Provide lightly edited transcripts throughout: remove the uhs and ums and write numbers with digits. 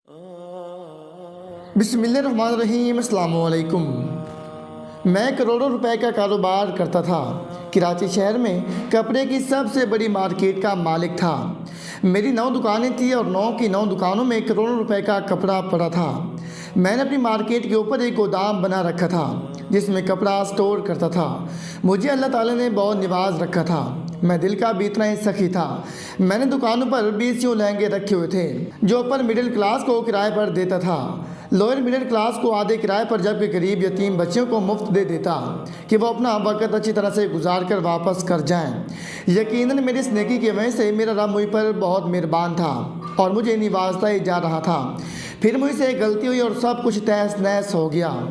बिस्मिल्लाहिर्रहमानिर्रहीम। अस्सलाम वालेकुम। मैं करोड़ों रुपए का कारोबार करता था। कराची शहर में कपड़े की सबसे बड़ी मार्केट का मालिक था। मेरी 9 दुकानें थी और 9 की 9 दुकानों में करोड़ों रुपए का कपड़ा पड़ा था। मैंने अपनी मार्केट के ऊपर एक गोदाम बना रखा था जिसमें कपड़ा स्टोर करता था। मुझे अल्लाह ताला ने बहुत निवाज रखा था। मैं दिल का भी इतना ही सखी था। मैंने दुकानों पर 20 यूँ लहंगे रखे हुए थे जो अपर मिडिल क्लास को किराए पर देता था, लोअर मिडिल क्लास को आधे किराए पर, जबकि गरीब यतीम बच्चियों को मुफ्त दे देता कि वो अपना वक्त अच्छी तरह से गुजार कर वापस कर जाएं। यकीनन मेरी इस नेकी की वजह से मेरा रब मुझ पर बहुत मेहरबान था और मुझे निवाजता ही जा रहा था। फिर मुझसे एक गलती हुई और सब कुछ तहस नहस हो गया।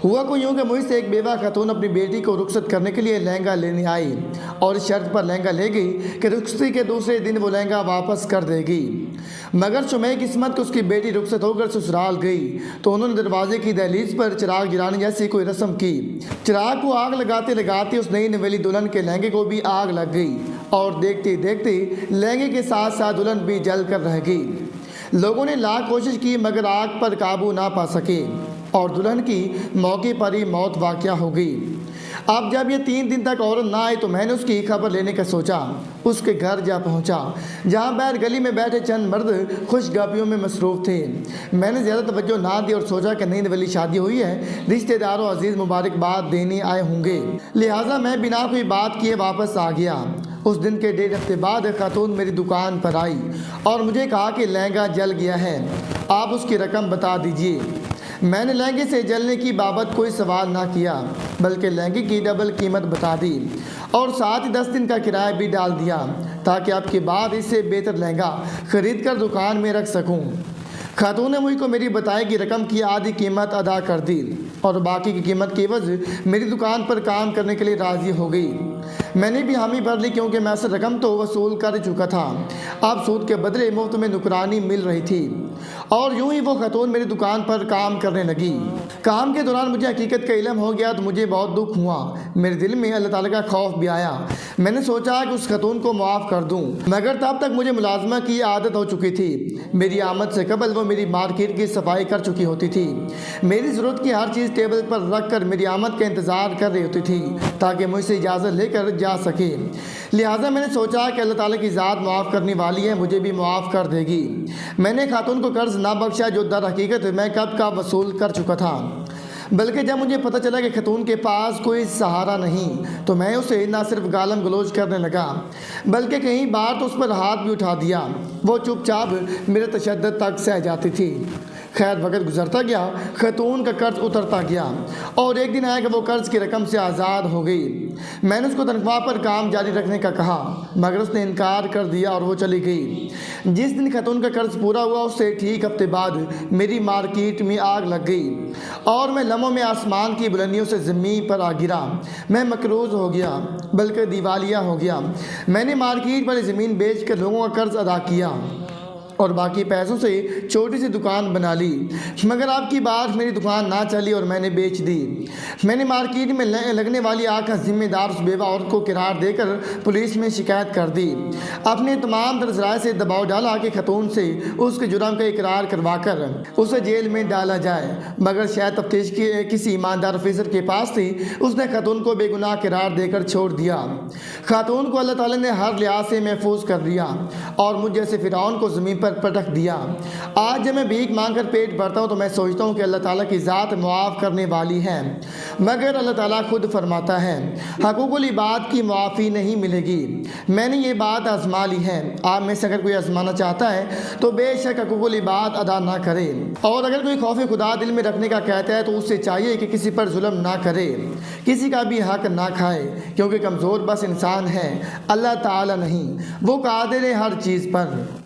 हुआ को यूँ कि मुझसे एक बेवा खातून अपनी बेटी को रुखसत करने के लिए लहंगा लेने आई और इस शर्त पर लहंगा ले गई कि रुखसती के दूसरे दिन वो लहंगा वापस कर देगी। मगर शुमाई किस्मत को उसकी बेटी रुखसत होकर ससुराल गई तो उन्होंने दरवाजे की दहलीज पर चिराग जलाने जैसी कोई रस्म की। चिराग को आग लगाते लगाते उस नई नवेली दुल्हन के लहंगे को भी आग लग गई और देखते देखते लहंगे के साथ साथ दुल्हन भी जल कर रह गई। लोगों ने लाख कोशिश की मगर आग पर काबू ना पा सके और दुल्हन की मौके पर ही मौत वाक़या हो गई। अब जब ये 3 दिन तक औरत ना आई तो मैंने उसकी खबर लेने का सोचा। उसके घर जा पहुंचा जहां बाहर गली में बैठे चंद मर्द खुशगपियों में मसरूफ़ थे। मैंने ज़्यादा तवज्जो ना दी और सोचा कि नई नवेली शादी हुई है, रिश्तेदारों अजीज़ मुबारकबाद देने आए होंगे, लिहाजा मैं बिना कोई बात किए वापस आ गया। उस दिन के 1.5 हफ्ते बाद खातून मेरी दुकान पर आई और मुझे कहा कि लहंगा जल गया है, आप उसकी रकम बता दीजिए। मैंने लहंगे से जलने की बाबत कोई सवाल ना किया बल्कि लहंगे की डबल कीमत बता दी और साथ ही 10 दिन का किराया भी डाल दिया ताकि आपके बाद इससे बेहतर लहंगा ख़रीद कर दुकान में रख सकूं। खातून ने मुझको मेरी बताई कि रकम की आधी कीमत अदा कर दी और बाकी की कीमत की वजह मेरी दुकान पर काम करने के लिए राज़ी हो गई। मैंने भी हामी भर ली क्योंकि मैं असल रकम तो वसूल कर चुका था। अब सूद के बदले मुफ्त में नुकरानी मिल रही थी और यूं ही वो खातून मेरी दुकान पर काम करने लगी। काम के दौरान मुझे हकीकत का इल्म हो गया तो मुझे बहुत दुख हुआ। मेरे दिल में अल्लाह ताला का खौफ भी आया। मैंने सोचा कि उस खातून को माफ़ कर दूं, मगर तब तक मुझे मुलाजमा की आदत हो चुकी थी। मेरी आमद से कबल वो मेरी मार्केट की सफाई कर चुकी होती थी। मेरी ज़रूरत की हर चीज़ टेबल पर रख कर मेरी आमद का इंतज़ार कर रही होती थी ताकि मुझसे इजाज़त लेकर जा सके। लिहाजा मैंने सोचा कि अल्लाह ताला की ज़ात माफ़ करने वाली है, मुझे भी माफ़ कर देगी। मैंने खातून को कर्ज़ ना बख्शा जो दर हकीकत मैं कब का वसूल कर चुका था, बल्कि जब मुझे पता चला कि खातून के पास कोई सहारा नहीं तो मैं उसे ना सिर्फ गालम गलोच करने लगा बल्कि कई बार तो उस पर हाथ भी उठा दिया। वो चुपचाप मेरे तशद्दुद तक सह जाती थी। खैर वक्त गुजरता गया, खातून का कर्ज उतरता गया और एक दिन आया कि वो कर्ज की रकम से आज़ाद हो गई। मैंने उसको तनख्वाह पर काम जारी रखने का कहा मगर उसने इनकार कर दिया और वो चली गई। जिस दिन खातून का कर्ज पूरा हुआ उससे ठीक हफ्ते बाद मेरी मार्केट में आग लग गई और मैं लम्हों में आसमान की बुलंदियों से ज़मीन पर आ गिरा। मैं मकरूज़ हो गया बल्कि दिवालिया हो गया। मैंने मार्केट वाली ज़मीन बेच कर लोगों का कर्ज अदा किया और बाकी पैसों से छोटी सी दुकान बना ली, मगर आपकी बात मेरी दुकान ना चली और मैंने बेच दी। मैंने मार्केट में लगने वाली आग का जिम्मेदार उस बेवा औरत को किरार देकर पुलिस में शिकायत कर दी। अपने तमाम तरह से दबाव डाला कि खातून से उसके जुर्म का इकरार करवाकर उसे जेल में डाला जाए, मगर शायद तफ्तीश के किसी ईमानदार ऑफिसर के पास थी, उसने खातून को बेगुनाह करार देकर छोड़ दिया। खातून को अल्लाह ताला ने हर लिहाज से महफूज कर दिया और मुझ जैसे फिरौन को ज़मीन पर पटक दिया। आज जब मैं भीख मांग कर पेट भरता हूँ तो मैं सोचता हूँ कि अल्लाह ताला की ज़ात मुआफ़ करने वाली है, मगर अल्लाह ताला खुद फरमाता है हकूक़ुल इबाद की मुआफ़ी नहीं मिलेगी। मैंने ये बात आज़मा ली है। आप में से अगर कोई आज़माना चाहता है तो बेशक हकूक़ुल इबाद अदा ना करे और अगर कोई खौफ खुदा दिल में रखने का कहता है तो उससे चाहिए कि किसी पर जुल्म ना करे, किसी का भी हक ना खाए, क्योंकि कमज़ोर बस इंसान है, अल्लाह ताला नहीं। वो कादिर है हर चीज़ पर।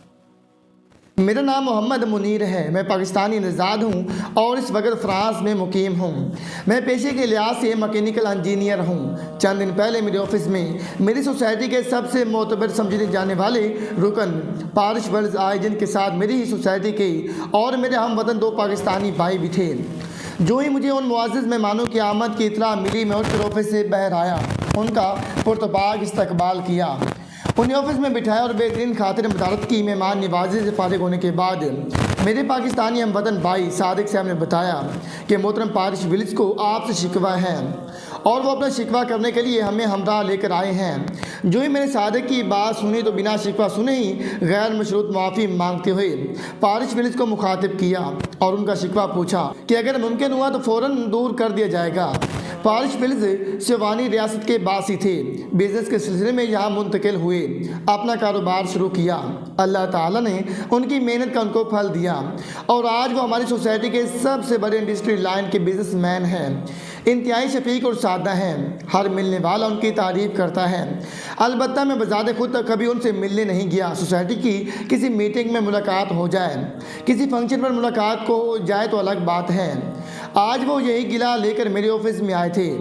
मेरा नाम मोहम्मद मुनीर है। मैं पाकिस्तानी नज़ाद हूँ और इस वक्त फ़्रांस में मुकीम हूँ। मैं पेशे के लिहाज से मैकेनिकल इंजीनियर हूँ। चंद दिन पहले मेरे ऑफिस में मेरी सोसाइटी के सबसे मोतबर समझे जाने वाले रुकन पारिश वर्ल्ड आए, जिनके साथ मेरी ही सोसाइटी के और मेरे हम वतन 2 पाकिस्तानी भाई भी थे। जो ही मुझे उन मुआज़्ज़िज़ मेहमानों की आमद की इतला मिली मैं उठकर ऑफिस से बाहर आया, उनका पुरतपाक इस्तकबाल किया, उन्हें ऑफिस में बिठाया और बेहतरीन खातिर मदारत की मेहमान नवाजी से फारिग होने के बाद میرے پاکستانی ہم وطن بھائی صادق صاحب نے بتایا کہ محترم پارش ولز کو آپ سے شکوہ ہے اور وہ اپنا شکوہ کرنے کے لیے ہمیں ہمراہ لے کر آئے ہیں۔ جو ہی میں نے صادق کی بات سنی تو بنا شکوہ سنے ہی غیر مشروط معافی مانگتے ہوئے پارش ولز کو مخاطب کیا اور ان کا شکوہ پوچھا کہ اگر ممکن ہوا تو فوراً دور کر دیا جائے گا۔ پارش ولز سیوانی ریاست کے باسی تھے، بزنس کے سلسلے میں یہاں منتقل ہوئے، اپنا کاروبار شروع کیا۔ اللہ تعالیٰ نے ان کی محنت کا ان کو پھل دیا اور آج وہ ہماری سوسائٹی کے سب سے بڑے انڈسٹری لائن کے بزنس مین ہیں۔ انتہائی شفیق اور سادہ ہیں، ہر ملنے والا ان کی تعریف کرتا ہے۔ البتہ میں بذات خود کبھی ان سے ملنے نہیں گیا۔ سوسائٹی کی کسی میٹنگ میں ملاقات ہو جائے، کسی فنکشن پر ملاقات کو جائے تو الگ بات ہے۔ آج وہ یہی گلہ لے کر میرے آفس میں آئے تھے،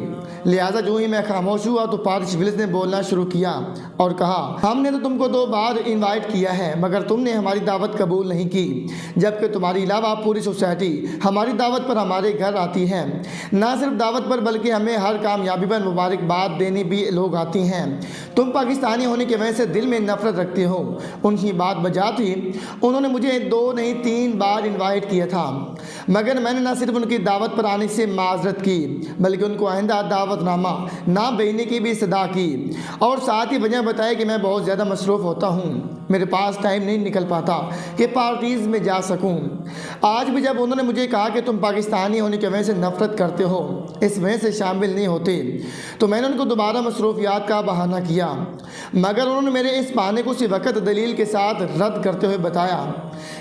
لہٰذا جو ہی میں خاموش ہوا تو پارش ولز نے بولنا شروع کیا اور کہا، ہم نے تو تم کو 2 بار انوائٹ کیا ہے مگر تم نے ہماری دعوت قبول نہیں کی، جبکہ تمہاری علاوہ پوری سوسائٹی ہماری دعوت پر ہمارے گھر آتی ہے۔ نہ صرف دعوت پر بلکہ ہمیں ہر کامیابی پر مبارکباد دینے بھی لوگ آتی ہیں۔ تم پاکستانی ہونے کی وجہ سے دل میں نفرت رکھتے ہو۔ ان کی بات بجا تھی، انہوں نے مجھے 2 نہیں 3 بار انوائٹ کیا تھا مگر میں نے نہ صرف ان کی دعوت پر آنے سے معذرت کی بلکہ ان کو آئندہ دعوت نامہ نہ بھیجنے کی بھی صدا کی اور ساتھ ہی وجہ بتایا کہ میں بہت زیادہ مصروف ہوتا ہوں، میرے پاس ٹائم نہیں نکل پاتا کہ پارٹیز میں جا سکوں۔ آج بھی جب انہوں نے مجھے کہا کہ تم پاکستانی ہونے کی وجہ سے نفرت کرتے ہو، اس وجہ سے شامل نہیں ہوتے، تو میں نے ان کو دوبارہ مصروفیات کا بہانہ کیا مگر انہوں نے میرے اس بہانے کو اسی وقت دلیل کے ساتھ رد کرتے ہوئے بتایا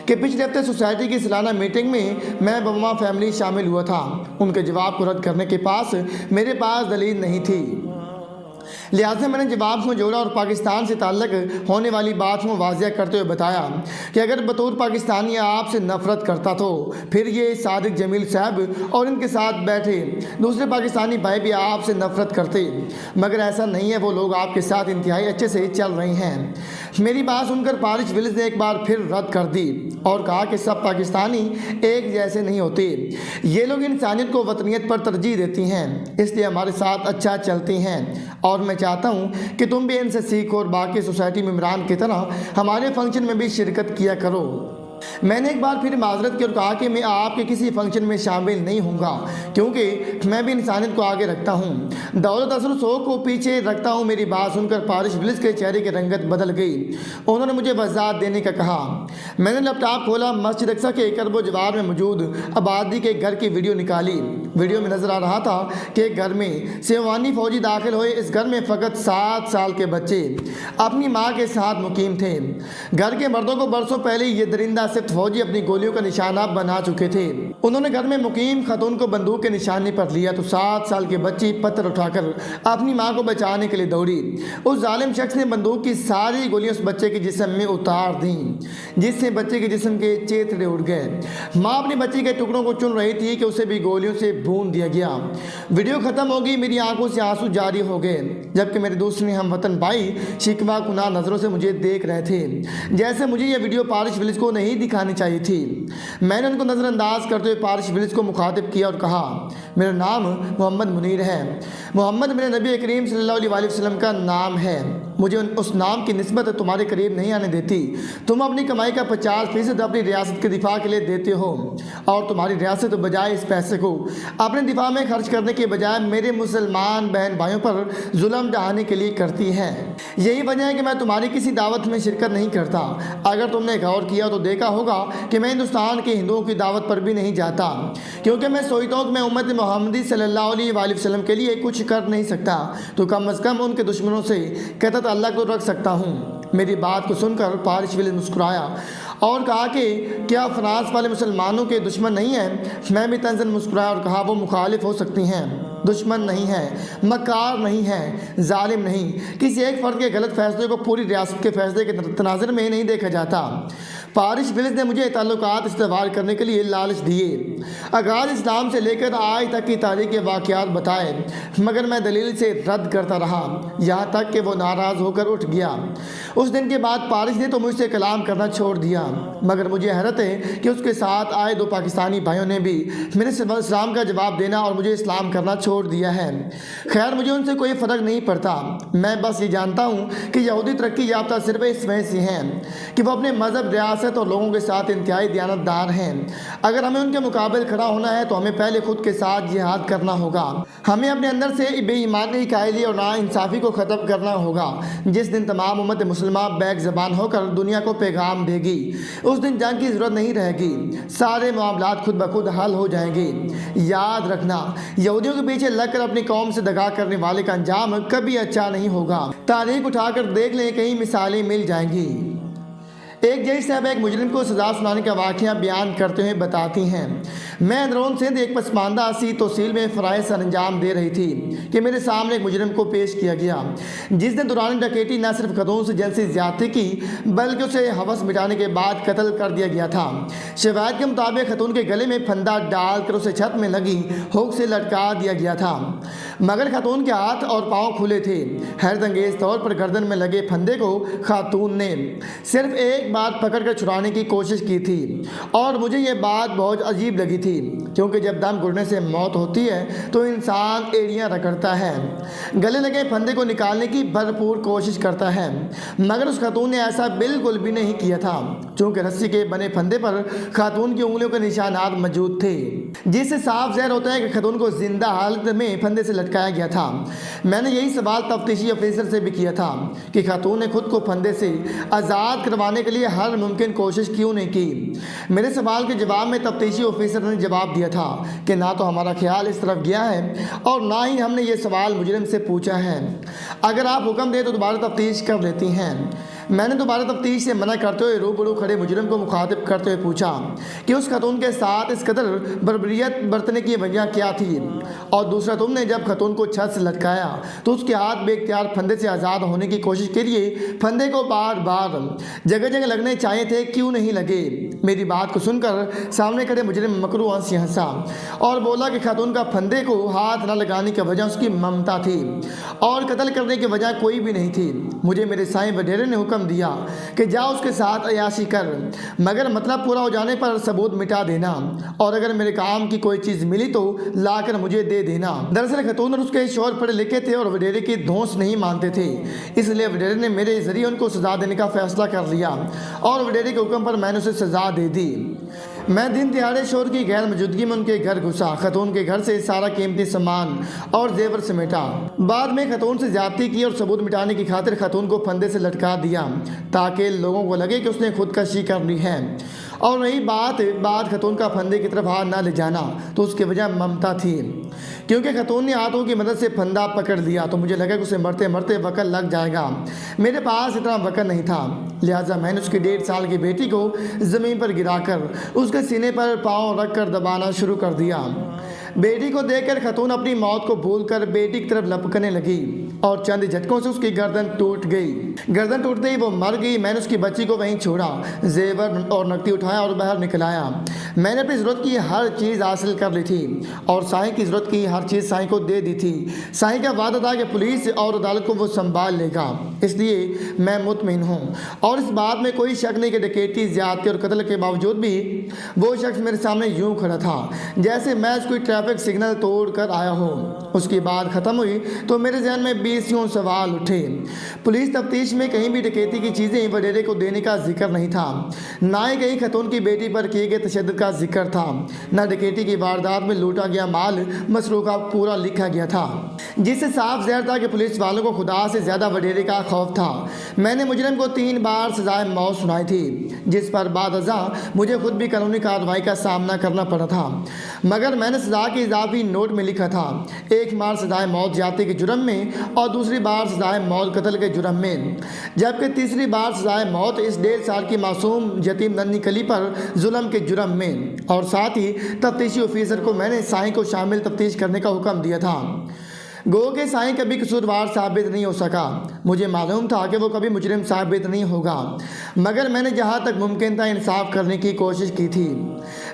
کہ پچھلے ہفتے سوسائٹی کی سالانہ میٹنگ میں بما فیملی شامل ہوا تھا۔ ان کے جواب کو رد کرنے کے پاس میرے پاس دلیل نہیں تھی، لہٰذا میں نے جواب کو جوڑا اور پاکستان سے تعلق ہونے والی بات کو واضح کرتے ہوئے بتایا کہ اگر بطور پاکستانی آپ سے نفرت کرتا تو پھر یہ صادق جمیل صاحب اور ان کے ساتھ بیٹھے دوسرے پاکستانی بھائی بھی آپ سے نفرت کرتے، مگر ایسا نہیں ہے، وہ لوگ آپ کے ساتھ انتہائی اچھے سے چل رہے ہیں۔ میری بات سن کر پارش ولز نے ایک بار پھر رد کر دی اور کہا کہ سب پاکستانی ایک جیسے نہیں ہوتے، یہ لوگ انسانیت کو وطنیت پر ترجیح دیتی ہیں، اس لیے ہمارے ساتھ اچھا چلتے ہیں اور میں چاہتا ہوں کہ تم بھی ان سے سیکھو اور باقی سوسائٹی ممبران کی طرح ہمارے فنکشن میں بھی شرکت کیا کرو۔ میں نے ایک بار پھر معذرت کی اور کہا کہ میں آپ کے کسی فنکشن میں شامل نہیں ہوں گا کیونکہ میں بھی انسانیت کو آگے رکھتا ہوں، دولت اثر و شوق کو پیچھے رکھتا ہوں۔ میری بات سن کر پارش ولز کے چہرے کی رنگت بدل گئی، انہوں نے مجھے وضاحت دینے کا کہا۔ میں نے لیپ ٹاپ کھولا، مسجد اقصیٰ کے کرب و جوار میں موجود آبادی کے گھر کی ویڈیو نکالی۔ ویڈیو میں نظر آ رہا تھا کہ ایک گھر میں سیوانی فوجی داخل ہوئے، اس گھر میں فقط 7 سال کے بچے اپنی ماں کے ساتھ مقیم تھے۔ گھر کے مردوں کو برسوں پہلے یہ درندہ صفت فوجی اپنی گولیوں کا نشانہ بنا چکے تھے۔ انہوں نے گھر میں مقیم خاتون کو بندوق کے نشانے پر لیا تو 7 سال کی بچی پتھر اٹھا کر اپنی ماں کو بچانے کے لیے دوڑی۔ اس ظالم شخص نے بندوق کی ساری گولیاں اس بچے کے جسم میں اتار دیں جس سے بچے کے جسم کے چیتڑے اڑ گئے۔ ماں اپنی بچی کے ٹکڑوں کو چن رہی تھی کہ اسے بھی گولیوں سے بھون دیا گیا۔ ویڈیو ختم ہو گئی، میری آنکھوں سے آنسو جاری ہو گئے جبکہ میرے دوسرے ہم وطن بھائی شکوہ کناں نظروں سے مجھے دیکھ رہے تھے، جیسے مجھے یہ ویڈیو پارش ولز کو نہیں دکھانی چاہیے تھی۔ میں نے ان کو نظر انداز کرتے ہوئے پارش ولز کو مخاطب کیا اور کہا، میرا نام محمد منیر ہے۔ محمد میرے نبی کریم صلی اللہ علیہ وسلم کا نام ہے، مجھے اس نام کی نسبت تمہارے قریب نہیں آنے دیتی۔ تم اپنی کمائی کا 50% اپنی ریاست کے دفاع کے لیے دیتے ہو اور تمہاری ریاست بجائے اس پیسے کو اپنے دفاع میں خرچ کرنے کے بجائے میرے مسلمان بہن بھائیوں پر ظلم ڈھانے کے لیے کرتی ہے۔ یہی وجہ ہے کہ میں تمہاری کسی دعوت میں شرکت نہیں کرتا۔ اگر تم نے غور کیا تو دیکھا ہوگا کہ میں ہندوستان کے ہندوؤں کی دعوت پر بھی نہیں جاتا کیونکہ میں سوچتا ہوں کہ میں امت محمدی صلی اللہ علیہ وسلم کے لیے کچھ کر نہیں سکتا تو کم از کم ان کے دشمنوں سے قطعت اللہ کو رکھ سکتا ہوں۔ میری بات کو سن کر پارش ولز مسکرایا اور کہا کہ کیا فرانس والے مسلمانوں کے دشمن نہیں ہیں؟ میں بھی طنزاً مسکرایا اور کہا وہ مخالف ہو سکتی ہیں، دشمن نہیں ہے، مکار نہیں ہے، ظالم نہیں۔ کسی ایک فرد کے غلط فیصلے کو پوری ریاست کے فیصلے کے تناظر میں نہیں دیکھا جاتا۔ پارش ولز نے مجھے تعلقات استوار کرنے کے لیے لالچ دیے آغاز اسلام سے لے کر آج تک کی تاریخ کے واقعات بتائے، مگر میں دلیل سے رد کرتا رہا، یہاں تک کہ وہ ناراض ہو کر اٹھ گیا۔ اس دن کے بعد پارس نے تو مجھ سے کلام کرنا چھوڑ دیا، مگر مجھے حیرت ہے کہ اس کے ساتھ آئے دو پاکستانی بھائیوں نے بھی میرے اسلام کا جواب دینا اور مجھے اسلام کرنا چھوڑ دیا ہے۔ خیر، مجھے ان سے کوئی فرق نہیں پڑتا، میں بس یہ جانتا ہوں کہ یہودی ترقی یافتہ صرف اس وجہ سے ہیں کہ وہ اپنے مذہب، ریاست اور لوگوں کے ساتھ انتہائی دیانتدار ہیں۔ اگر ہمیں ان کے مقابل کھڑا ہونا ہے تو ہمیں پہلے خود کے ساتھ جہاد کرنا ہوگا۔ ہمیں اپنے اندر سے بے ایمانی، قائلی اور ناانصافی کو ختم کرنا ہوگا۔ جس دن تمام امت مسلمہ بیک زبان ہو کر دنیا کو پیغام دے گی، اس دن جنگ کی ضرورت نہیں رہے گی، سارے معاملات خود بخود حل ہو جائیں گے۔ یاد رکھنا، یہودیوں کے پیچھے لگ کر اپنی قوم سے دغا کرنے والے کا انجام کبھی اچھا نہیں ہوگا۔ تاریخ اٹھا کر دیکھ لیں، کئی مثالیں مل جائیں گی۔ ایک جج صاحب ایک مجرم کو سزا سنانے کا واقعہ بیان کرتے ہوئے بتاتی ہیں، میں اندرون سندھ ایک پسماندہ سی تحصیل میں فرائض سر انجام دے رہی تھی کہ میرے سامنے ایک مجرم کو پیش کیا گیا جس نے دوران ڈکیٹی نہ صرف خاتون سے جنسی زیادتی کی بلکہ اسے ہوس مٹانے کے بعد قتل کر دیا گیا تھا۔ شواہد کے مطابق خاتون کے گلے میں پھندا ڈال کر اسے چھت میں لگی ہک سے لٹکا دیا گیا تھا، مگر خاتون کے ہاتھ اور پاؤں کھلے تھے۔ حیرت انگیز طور پر گردن میں لگے پھندے کو خاتون نے صرف ایک بار پکڑ کر چھڑانے کی کوشش کی تھی، اور مجھے یہ بات بہت عجیب لگی تھی کیونکہ جب دم گھٹنے سے موت ہوتی ہے تو انسان ایڑیاں رگڑتا ہے، گلے لگے پھندے کو نکالنے کی بھرپور کوشش کرتا ہے، مگر اس خاتون نے ایسا بالکل بھی نہیں کیا تھا، چونکہ رسی کے بنے پھندے پر خاتون کی انگلیوں کے نشانات موجود تھے، جس سے صاف ظاہر ہوتا ہے کہ خاتون کو زندہ حالت میں پھندے سے لٹکایا گیا تھا۔ میں نے یہی سوال تفتیشی افسر سے بھی کیا تھا کہ خاتون نے خود کو پھندے سے آزاد کروانے کے لیے ہر ممکن کوشش کیوں نہیں کی۔ میرے سوال کے جواب میں تفتیشی افسر نے جواب دیا تھا کہ نہ تو ہمارا خیال اس طرف گیا ہے اور نہ ہی ہم نے یہ سوال مجرم سے پوچھا ہے، اگر آپ حکم دیں تو دوبارہ تفتیش کر لیتی ہیں۔ میں نے دوبارہ تفتیش سے منع کرتے ہوئے روبرو کھڑے مجرم کو مخاطب کرتے ہوئے پوچھا کہ اس خاتون کے ساتھ اس قدر بربریت برتنے کی وجہ کیا تھی، اور دوسرا تم نے جب خاتون کو چھت سے لٹکایا تو اس کے ہاتھ بے اختیار پھندے سے آزاد ہونے کی کوشش کے لیے پھندے کو بار بار جگہ جگہ لگنے چاہیے تھے، کیوں نہیں لگے؟ میری بات کو سن کر سامنے کھڑے مجرم مکروہ سے ہنسا اور بولا کہ خاتون کا پھندے کو ہاتھ نہ لگانے کی وجہ اس کی ممتا تھی اور قتل کرنے کی وجہ کوئی بھی نہیں تھی۔ مجھے میرے سائیں وڈیرے نے حکم دیا کہ جا اس کے ساتھ عیاشی کر، مگر مطلب پورا ہو جانے پر ثبوت مٹا دینا، اور اگر میرے کام کی کوئی چیز ملی تو لا کر مجھے دے دینا۔ دراصل خاتون اور اس کے شوہر پڑھے لکھے تھے اور وڈیرے کی دھونس نہیں مانتے تھے، اس لیے وڈیرے نے میرے ذریعے ان کو سزا دینے کا فیصلہ کر لیا اور وڈیرے کے حکم پر میں نے اسے سزا دے دی۔ میں دن دہاڑے شوہر کی غیر موجودگی میں ان کے گھر گھسا، خاتون کے گھر سے سارا قیمتی سامان اور زیور سمیٹا، بعد میں خاتون سے زیادتی کی اور ثبوت مٹانے کی خاطر خاتون کو پھندے سے لٹکا دیا تاکہ لوگوں کو لگے کہ اس نے خودکشی کر لی ہے، اور رہی بات خاتون کا پھندے کی طرف ہاتھ نہ لے جانا تو اس کی وجہ ممتا تھی، کیونکہ خاتون نے ہاتھوں کی مدد سے پھندا پکڑ لیا تو مجھے لگا کہ اسے مرتے مرتے وقت لگ جائے گا۔ میرے پاس اتنا وقت نہیں تھا، لہٰذا میں نے اس کی 1.5 سال کی بیٹی کو زمین پر گرا کر اس کے سینے پر پاؤں رکھ کر دبانا شروع کر دیا۔ بیٹی کو دیکھ کر خاتون اپنی موت کو بھول کر بیٹی کی طرف لپکنے لگی اور چند جھٹکوں سے اس کی گردن ٹوٹ گئی۔ گردن ٹوٹتے ہی وہ مر گئی۔ میں نے اس کی بچی کو وہیں چھوڑا، زیور اور نقدی اٹھایا اور باہر نکل آیا۔ میں نے اپنی ضرورت کی ہر چیز حاصل کر لی تھی اور سائیں کی ضرورت کی ہر چیز سائیں کو دے دی تھی۔ سائیں کا وعدہ تھا کہ پولیس اور عدالت کو وہ سنبھال لے گا، اس لیے میں مطمئن ہوں، اور اس بات میں کوئی شک نہیں کہ ڈکیٹی، زیادتی اور قتل کے باوجود بھی وہ شخص میرے سامنے یوں کھڑا تھا جیسے میں کوئی ٹریفک سگنل توڑ کر آیا ہوں۔ اس کی بات ختم ہوئی تو میرے ذہن میں 20 سوال اٹھے۔ پولیس تفتیش میں کہیں بھی ڈکیتی کی چیزیں وڈیرے کو دینے کا ذکر نہیں تھا، نہ ہی کہیں خاتون کی بیٹی پر کیے گئے تشدد کا ذکر تھا، نہ ڈکیتی کی واردات میں لوٹا گیا مال مسروقہ پورا لکھا گیا تھا، جس سے صاف ظاہر تھا کہ پولیس والوں کو خدا سے زیادہ وڈیرے کا خوف تھا۔ میں نے مجرم کو 3 بار سزائے موت سنائی تھی، جس پر بعد ازاں مجھے خود بھی قانونی کارروائی کا سامنا کرنا پڑا تھا، مگر میں نے سزا کی اضافی نوٹ میں لکھا تھا 1 بار سزائے موت زیادتی کے جرم میں اور دوسری بار سزائے موت قتل کے جرم میں، جبکہ تیسری بار سزائے موت اس 1.5 سال کی معصوم یتیم ننھی کلی پر ظلم کے جرم میں، اور ساتھ ہی تفتیشی افیسر کو میں نے سائیں کو شامل تفتیش کرنے کا حکم دیا تھا۔ گو کہ سائیں کبھی قصوروار ثابت نہیں ہو سکا، मुझे मालूम था कि वो कभी मुजरिम साबित नहीं होगा, मगर मैंने जहाँ तक मुमकिन था इंसाफ करने की कोशिश की थी।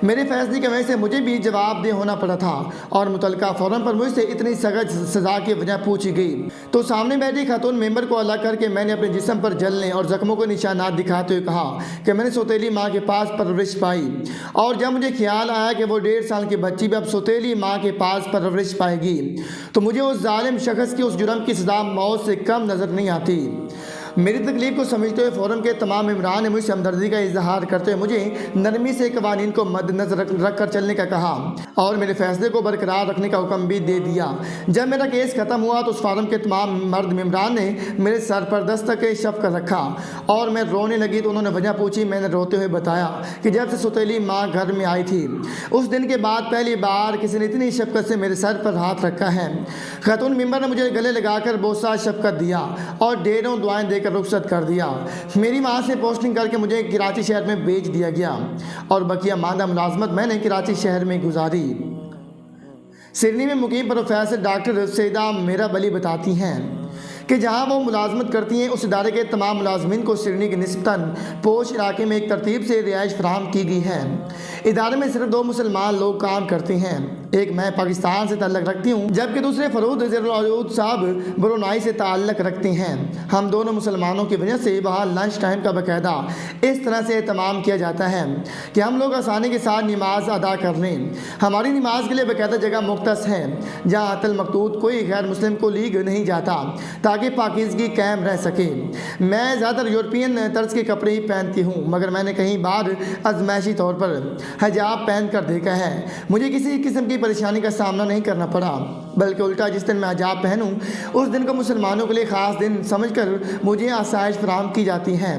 मेरे फैसले की वजह से मुझे भी जवाबदेह होना पड़ा था और मुतलका फोरम पर मुझसे इतनी सख्त सज़ा की वजह पूछी गई तो सामने बैठी खातून मेंबर को अलग करके मैंने अपने जिस्म पर जलने और जख्मों को निशानात दिखाते हुए कहा कि मैंने सौतेली माँ के पास परवरिश पाई, और जब मुझे ख्याल आया कि वो 1.5 साल की बच्ची भी अब सौतेली माँ के पास परवरिश पाएगी तो मुझे उस जालिम शख्स की उस जुर्म की सज़ा मौत से कम नज़र नहीं आती। मेरी तकलीफ को समझते हुए फोरम के तमाम मेंबरान ने मुझसे हमदर्दी का इजहार करते हुए मुझे नरमी से कवानीन को मद्देनजर रख कर चलने का कहा और मेरे फैसले को बरकरार रखने का हुक्म भी दे दिया। जब मेरा केस ख़त्म हुआ तो उस फोरम के तमाम मर्द मेंबरान ने मेरे सर पर दस्तक शफ़ कर रखा और मैं रोने लगी तो उन्होंने वजह पूछी। मैंने रोते हुए बताया कि जब से सौतेली माँ घर में आई थी उस दिन के बाद पहली बार किसी ने इतनी शफ़क़त से मेरे सर पर हाथ रखा है। खातून मेंबर ने मुझे गले लगाकर बहुत सा शफ़क़त दिया और ढेरों दुआएं देकर रुखसत कर दिया। मेरी वहाँ से पोस्टिंग करके मुझे कराची शहर में भेज दिया गया और बकिया मादा मुलाजमत मैंने कराची शहर में गुजारी। सिडनी में मुकीम प्रोफेसर डॉक्टर सैदा मेहराब अली बताती हैं कि जहाँ वो मुलाजमत करती हैं उस इदारे के तमाम मुलाजमीन को सिडनी के निस्बतन पोश इलाके में एक तरतीब से रिहाइश फराहम की गई है। इदारे में सिर्फ 2 मुसलमान लोग काम करते हैं, एक मैं पाकिस्तान से ताल्लुक़ रखती हूँ जबकि दूसरे फरूद ज़ेरुल साहब ब्रुनाई से ताल्लुक़ रखते हैं। हम दोनों मुसलमानों की वजह से वहाँ लंच टाइम का बाकायदा इस तरह से एहतमाम किया जाता है कि हम लोग आसानी के साथ नमाज अदा कर लें। हमारी नमाज के लिए बाकायदा जगह मुख्तस है जहाँ अतल मकतूद कोई गैर मुस्लिम को लीग नहीं जाता ताकि पाकीज़गी कायम रह सके। मैं ज़्यादातर यूरोपियन तर्ज के कपड़े ही पहनती हूँ, मगर मैंने कहीं बार आजमाइशी तौर पर हिजाब पहन कर देखा है। मुझे किसी किस्म की परेशानी का सामना नहीं करना पड़ा, बल्कि उल्टा जिस दिन मैं हिजाब पहनूं उस दिन को मुसलमानों के लिए ख़ास दिन समझकर मुझे आसाइश फराहम की जाती हैं।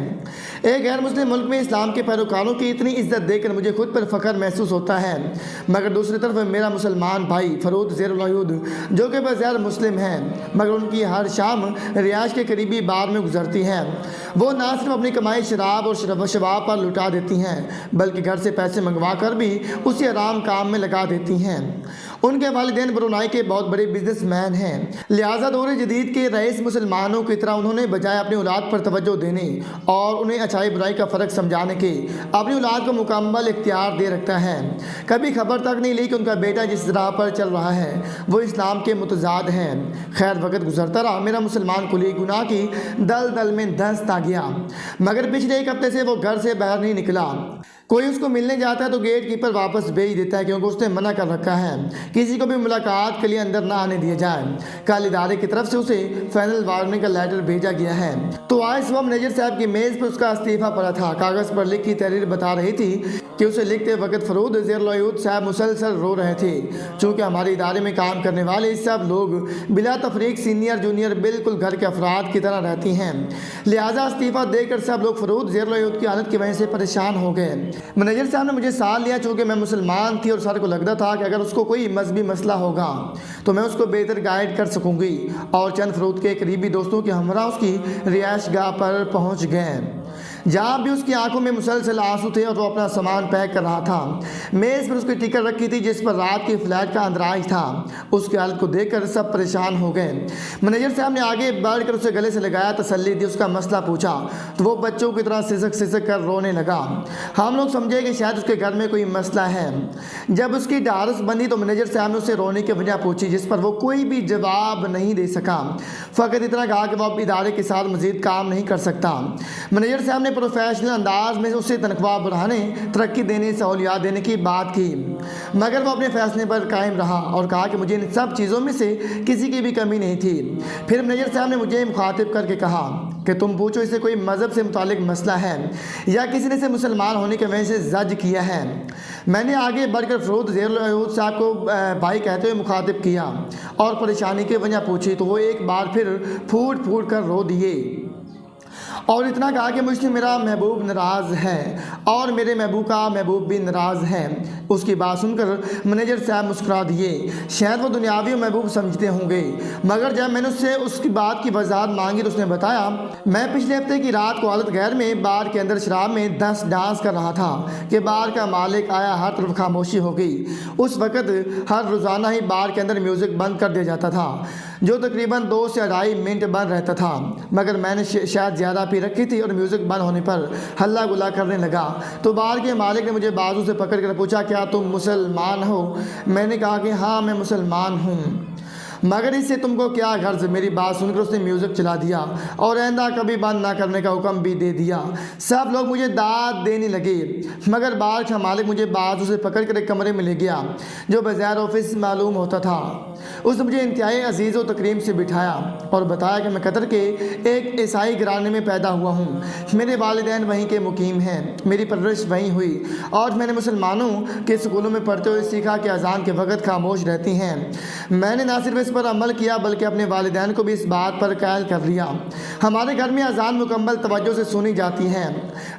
एक गैर मुस्लिम मुल्क में इस्लाम के पैरोकारों की इतनी इज्जत देकर मुझे खुद पर फ़ख्र महसूस होता है, मगर दूसरी तरफ मेरा मुसलमान भाई फरूद ज़ेरुल जो कि बग़ैर मुस्लिम हैं मगर उनकी हर शाम रियाज के करीबी बार में गुजरती हैं। वो ना सिर्फ अपनी कमाई शराब और शबाब पर लुटा देती हैं बल्कि घर से पैसे मंगवा कर भी उसी आराम काम में लगा देती हैं। उनके वालिदैन ब्रुनाई के बहुत बड़े बिजनेसमैन हैं, लिहाजा दौर जदीद के रईस मुसलमानों की तरह उन्होंने बजाय अपनी औलाद पर तवज्जो देने और उन्हें अच्छाई बुराई का फ़र्क समझाने के अपनी औलाद को मुकम्मल इख्तियार दे रखता है। कभी खबर तक नहीं ली कि उनका बेटा जिस राह पर चल रहा है वो इस्लाम के मुतजाद हैं। खैर वक्त गुजरता रहा, मेरा मुसलमान कुली गुनाह की दलदल में धंसता गया, मगर पिछले 1 हफ्ते से वो घर से बाहर नहीं निकला। कोई उसको मिलने जाता है तो गेट कीपर वापस भेज देता है क्योंकि उसने मना कर रखा है किसी को भी मुलाकात के लिए अंदर ना आने दिया जाए। कल इदारे की तरफ से उसे फाइनल वार्निंग का लेटर भेजा गया है तो आज सुबह मैनेजर साहब की मेज़ पर उसका इस्तीफ़ा पड़ा था। कागज़ पर लिखी तहरीर बता रही थी कि उसे लिखते वक्त फरूद ज़ेरुल साहब मुसलसल रो रहे थे। चूँकि हमारे इदारे में काम करने वाले सब लोग बिला तफरीक सीनियर जूनियर बिल्कुल घर के अफराद की तरह रहती हैं, लिहाजा इस्तीफ़ा देकर सब लोग फरूद ज़ेरुल की हालत की वजह से परेशान हो गए। मैनेजर साहब ने मुझे साथ लिया चूँकि मैं मुसलमान थी और सर को लगता था कि अगर उसको कोई मजहबी मसला होगा तो मैं उसको बेहतर गाइड कर सकूँगी, और चंद फरूद के करीबी दोस्तों के हमरा उसकी रिहाइश गाह पर पहुँच गए जहाँ भी उसकी आंखों में मुसलसल आंसू थे और वो अपना सामान पैक कर रहा था। मेज़ पर उसकी टिकट रखी थी जिस पर रात की फ़्लाइट का अंदराज था। उसकी हालत को देखकर सब परेशान हो गए। मैनेजर साहब ने आगे बढ़कर उसे गले से लगाया, तसल्ली दी, उसका मसला पूछा तो वो बच्चों की तरह सिसक कर रोने लगा। हम लोग समझे कि शायद उसके घर में कोई मसला है। जब उसकी ढारस बंदी तो मैनेजर साहब ने उसे रोने की वजह पूछी जिस पर वो कोई भी जवाब नहीं दे सका, फ़कत इतना कहा कि वो अब इदारे के साथ मज़ीद काम नहीं कर सकता। मैनेजर साहब ने प्रोफेशनल अंदाज में उसे तनख्वाह बढ़ाने, तरक्की देने, सहूलियात देने की बात की, मगर वो अपने फैसले पर कायम रहा और कहा कि मुझे इन सब चीज़ों में से किसी की भी कमी नहीं थी। फिर मैनेजर साहब ने मुझे मुखातिब करके कहा कि तुम पूछो इसे कोई मज़हब से मुतालिक मसला है या किसी ने इसे मुसलमान होने के वजह से जज किया है। मैंने आगे बढ़कर फरूद ज़ेरुल साहब को भाई कहते हुए मुखातिब किया और परेशानी की वजह पूछी तो वो एक बार फिर फूट फूट कर रो दिए और इतना कहा कि मुझसे मेरा महबूब नाराज़ है और मेरे महबूब का महबूब भी नाराज़ है। उसकी बात सुनकर मैनेजर साहब मुस्कुरा दिए। शायद वो दुनियावी महबूब समझते होंगे, मगर जब मैंने उससे उसकी बात की वजाहत मांगी तो उसने बताया मैं पिछले हफ्ते की रात को हालत गैर में बार के अंदर शराब में डांस कर रहा था कि बार का मालिक आया, हर तरफ खामोशी हो गई। उस वक़्त हर रोज़ाना ही बार के अंदर म्यूज़िक बंद कर दिया जाता था। जो तकरीबन 2 से 2.5 मिनट बंद रहता था, मगर मैंने शायद ज़्यादा पी रखी थी और म्यूज़िक बंद होने पर हल्ला गुल्ला करने लगा। तो बार के मालिक ने मुझे बाजू से पकड़ कर पूछा, क्या तुम मुसलमान हो? मैंने कहा कि हाँ मैं मुसलमान हूँ। मगर इससे तुमको क्या गर्ज? मेरी बात सुनकर उसने म्यूज़िक चला दिया और आइंदा कभी बंद ना करने का हुक्म भी दे दिया। सब लोग मुझे दाद देने लगे, मगर बार का मालिक मुझे बाजू से पकड़ कर एक कमरे में ले गया जो बज़ैर ऑफिस मालूम होता था। उसने मुझे इंतहाई अजीज़ व तकरीम से बिठाया और बताया कि मैं कतर के एक ईसाई घराने में पैदा हुआ हूँ। मेरे वालिदैन वहीं के मुकीम हैं, मेरी परवरिश वहीं हुई और मैंने मुसलमानों के स्कूलों में पढ़ते हुए सीखा कि अजान के वक़्त खामोश रहती हैं। मैंने ना सिर्फ पर अमल किया बल्कि अपने वालिदैन को भी इस बात पर कायल कर लिया। हमारे घर में अजान मुकम्मल तवज्जो से सुनी जाती है।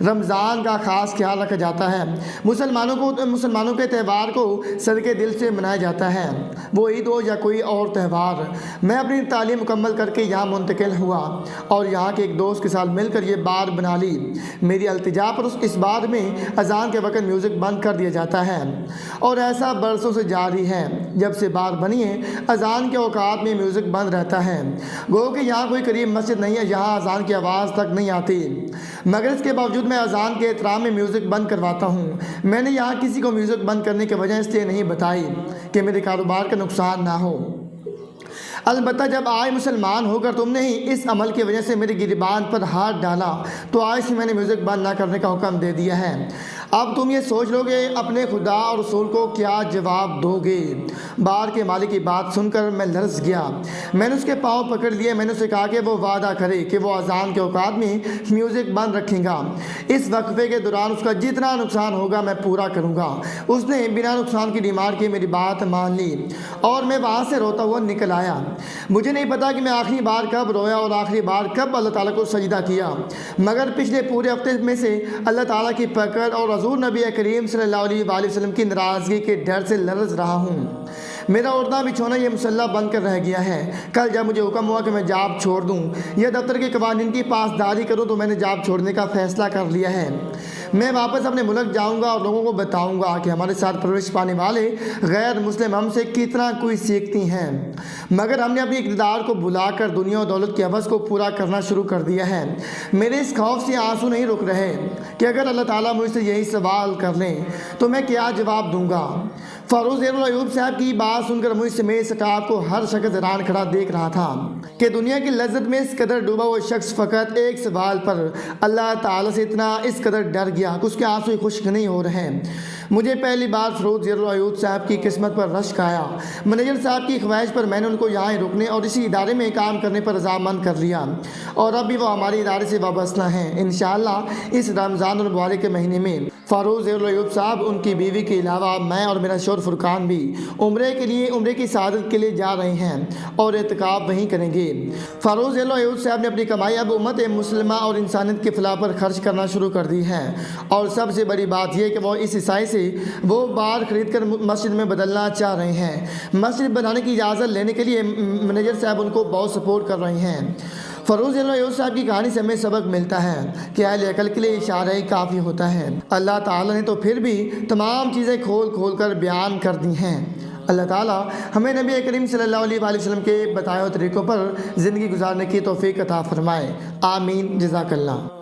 रमज़ान का ख़ास ख्याल रखा जाता है। मुसलमानों के त्यौहार को सदके दिल से मनाया जाता है, वो ईद हो या कोई और त्यौहार। मैं अपनी तालीम मुकम्मल करके यहाँ मुंतकिल हुआ और यहाँ के एक दोस्त के साथ मिलकर ये बार बना ली। मेरी अल्तिजा पर इस बार में अजान के वक़्त म्यूज़िक बंद कर दिया जाता है और ऐसा बरसों से जारी है। जब से बार बनी है अजान के औकात में म्यूज़िक बंद रहता है। गो कि यहाँ कोई करीब मस्जिद नहीं है, यहाँ अजान की आवाज़ तक नहीं आती, मगर इसके बावजूद मैं अजान के एहतराम में म्यूज़िक बंद करवाता हूँ। मैंने यहाँ किसी को म्यूज़िक बंद करने की वजह इसलिए नहीं बताई कि मेरे कारोबार का नुकसान ना हो। अलबत्ता जब आज मुसलमान होकर तुमने ही इस अमल की वजह से मेरी गिरबान पर हाथ डाला तो आज से मैंने म्यूज़िक बंद ना करने का हुक्म दे दिया है। अब तुम ये सोच लोगे अपने खुदा और रसूल को क्या जवाब दोगे? बार के मालिक की बात सुनकर मैं लरज़ गया। मैंने उसके पाँव पकड़ लिए। मैंने उसे कहा कि वो वादा करे कि वो अजान के औकात में म्यूज़िक बंद रखेगा। इस वक्फे के दौरान उसका जितना नुकसान होगा मैं पूरा करूँगा। उसने बिना नुकसान की डिमांड की मेरी बात मान ली और मैं वहाँ से रोता हुआ निकल आया। मुझे नहीं पता कि मैं आखिरी बार कब रोया और आखिरी बार कब अल्लाह ताला को सजदा किया, मगर पिछले पूरे हफ्ते में से अल्लाह ताला की पकड़ और हज़ूर नबी करीम सल्लल्लाहु अलैहि वसल्लम की नाराज़गी के डर से लरज़ रहा हूँ। मेरा उड़ना बिछोना ये मुसल्ला बंद कर रह गया है। कल जब मुझे हुक्म हुआ कि मैं जॉब छोड़ दूँ या दफ्तर के कवानीन की पासदारी करूँ तो मैंने जॉब छोड़ने का फ़ैसला कर लिया है। मैं वापस अपने मुल्क जाऊँगा और लोगों को बताऊँगा कि हमारे साथ परवरिश पाने वाले गैर मुस्लिम हमसे कितना कोई सीखती हैं, मगर हमने अपनी इक़्तिदार को बुलाकर दुनिया और दौलत की हवस को पूरा करना शुरू कर दिया है। मेरे इस खौफ से आंसू नहीं रुक रहे कि अगर अल्लाह ताला मुझसे यही सवाल कर लें तो मैं क्या जवाब दूँगा। फ़ारूक अयूब साहब की बात सुनकर मुझ समेत स्टाफ को हर शख्स हैरान खड़ा देख रहा था कि दुनिया की लज्जत में इस कदर डूबा हुआ शख्स फ़कत एक सवाल पर अल्लाह ताला से इतना इस कदर डर गया कि उसके आंसू खुश्क नहीं हो रहे हैं। मुझे पहली बार फ़ारूक अयूब साहब की किस्मत पर रश्क आया। मैनेजर साहब की ख्वाहिश पर मैंने उनको यहाँ रुकने और इसी इदारे में काम करने पर रज़ामंद कर लिया और अब भी वो हमारे इदारे से वाबस्ता हैं। इंशाअल्लाह इस रमज़ान मुबारक के महीने में फ़ारूक अयूब साहब, उनकी बीवी के अलावा मैं और मेरा शोहर फुरकान भी उम्रे की सआदत के लिए जा रहे हैं और एतकाफ़ वहीं करेंगे। फ़ारूक अयूब साहब ने अपनी कमाई अब उम्मत मुस्लिमा और इंसानियत के फ़लाह पर खर्च करना शुरू कर दी है और सबसे बड़ी बात यह कि वो इस ईसाई से वो बार खरीद कर मस्जिद में बदलना चाह रहे हैं। मस्जिद बनाने की इजाज़त लेने के लिए मैनेजर साहब उनको बहुत सपोर्ट कर रहे हैं। फ़ारूक अयूब साहब की कहानी से हमें सबक मिलता है कि अहले अकल के लिए इशारा ही काफ़ी होता है। अल्लाह ताला ने तो फिर भी तमाम चीज़ें खोल कर बयान कर दी हैं। अल्लाह ताला हमें नबी करीम सल्लल्लाहु अलैहि वसल्लम के बताए हुए तरीक़ों पर ज़िंदगी गुजारने की तौफ़ीक़ अता फ़रमाए। आमीन। जज़ाकल्लाह।